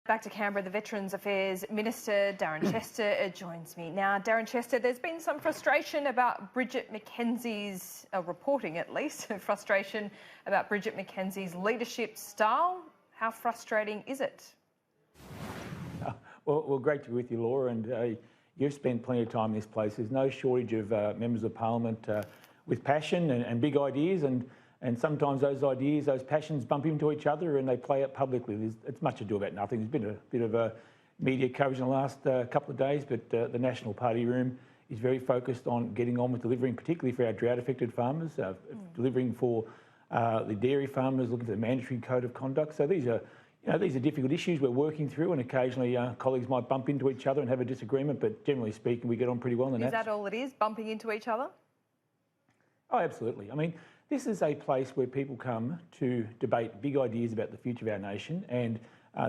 Back to Canberra, the Veterans Affairs Minister Darren Chester joins me now. Darren Chester, there's been some frustration about Bridget McKenzie's, reporting at least, frustration about Bridget McKenzie's leadership style. How frustrating is it? Well, great to be with you, Laura, and you've spent plenty of time in this place. There's no shortage of members of Parliament with passion and big ideas, and sometimes those ideas, those passions bump into each other and they play out publicly. It's much ado about nothing. There's been a bit of media coverage in the last couple of days, but the National Party room is very focused on getting on with delivering, particularly for our drought-affected farmers, delivering for the dairy farmers, looking for the mandatory code of conduct. So these are difficult issues we're working through, and occasionally colleagues might bump into each other and have a disagreement, but generally speaking, we get on pretty well. Is that all it is, bumping into each other? Oh, absolutely. I mean, this is a place where people come to debate big ideas about the future of our nation, and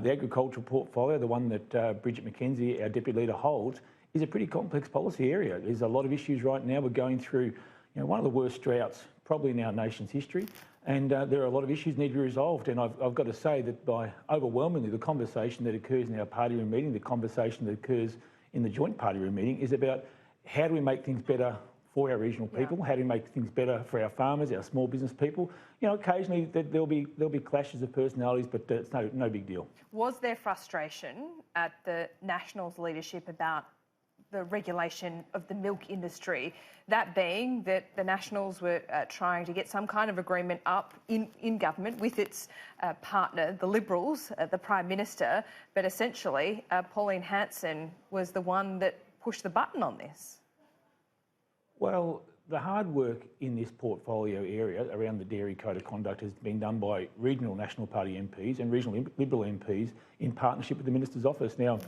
the agricultural portfolio, the one that Bridget McKenzie, our Deputy Leader, holds, is a pretty complex policy area. There's a lot of issues right now. We're going through one of the worst droughts probably in our nation's history, and there are a lot of issues that need to be resolved. And I've got to say that by overwhelmingly the conversation that occurs in our party room meeting, the conversation that occurs in the joint party room meeting is about how do we make things better for our regional people, how do we make things better for our farmers, our small business people. Occasionally there'll be clashes of personalities, but it's no big deal. Was there frustration at the Nationals' leadership about the regulation of the milk industry? That being that the Nationals were trying to get some kind of agreement up in government with its partner, the Liberals, the Prime Minister, but essentially Pauline Hanson was the one that pushed the button on this. Well, the hard work in this portfolio area around the Dairy Code of Conduct has been done by regional National Party MPs and regional Liberal MPs in partnership with the Minister's office. Now,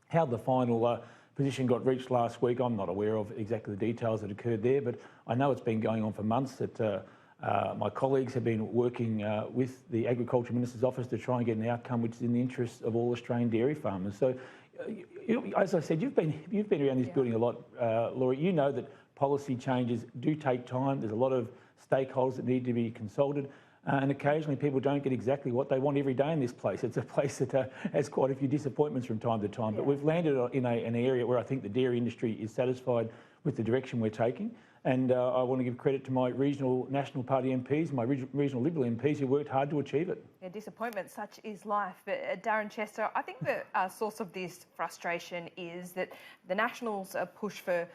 how the final position got reached last week, I'm not aware of exactly the details that occurred there, but I know it's been going on for months, that my colleagues have been working with the Agriculture Minister's office to try and get an outcome which is in the interests of all Australian dairy farmers. So, as I said, you've been around this building a lot, Laura. You know that policy changes do take time. There's a lot of stakeholders that need to be consulted, and occasionally people don't get exactly what they want every day in this place. It's a place that has quite a few disappointments from time to time, but we've landed in an area where I think the dairy industry is satisfied with the direction we're taking, and I want to give credit to my regional National Party MPs, my regional Liberal MPs who worked hard to achieve it. Yeah, disappointment, such is life. But Darren Chester, I think the source of this frustration is that the Nationals push for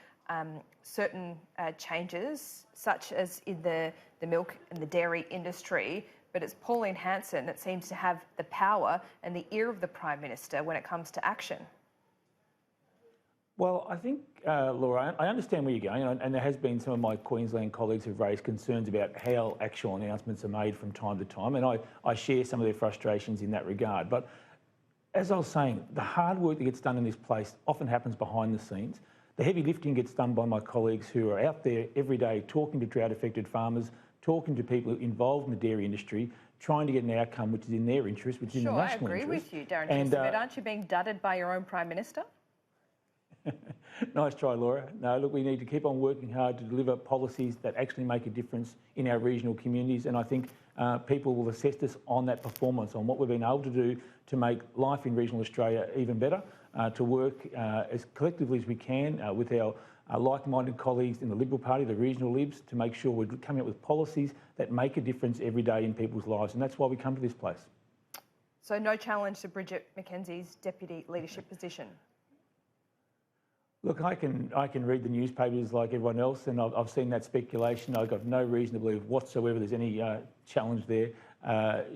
certain changes, such as in the milk and the dairy industry, but it's Pauline Hanson that seems to have the power and the ear of the Prime Minister when it comes to action. Well, I think, Laura, I understand where you're going, and there has been some of my Queensland colleagues who've raised concerns about how actual announcements are made from time to time, and I share some of their frustrations in that regard. But as I was saying, the hard work that gets done in this place often happens behind the scenes. The heavy lifting gets done by my colleagues who are out there every day talking to drought-affected farmers, talking to people involved in the dairy industry, trying to get an outcome which is in their interest, which is in the national interest. Sure, I agree with you, Darren Chester, but aren't you being dudded by your own Prime Minister? Nice try, Laura. No, look, we need to keep on working hard to deliver policies that actually make a difference in our regional communities, and I think people will assess us on that performance, on what we've been able to do to make life in regional Australia even better, to work as collectively as we can with our like-minded colleagues in the Liberal Party, the regional Libs, to make sure we're coming up with policies that make a difference every day in people's lives, and that's why we come to this place. So no challenge to Bridget McKenzie's deputy leadership position? Look, I can read the newspapers like everyone else, and I've seen that speculation. I've got no reason to believe whatsoever there's any challenge there.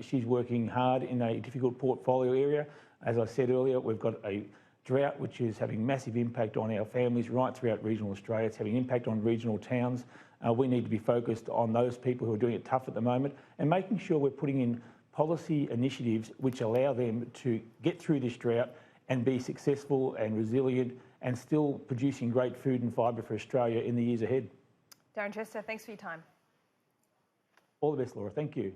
She's working hard in a difficult portfolio area. As I said earlier, we've got a drought which is having massive impact on our families right throughout regional Australia. It's having impact on regional towns. We need to be focused on those people who are doing it tough at the moment and making sure we're putting in policy initiatives which allow them to get through this drought and be successful and resilient and still producing great food and fibre for Australia in the years ahead. Darren Chester, thanks for your time. All the best, Laura. Thank you.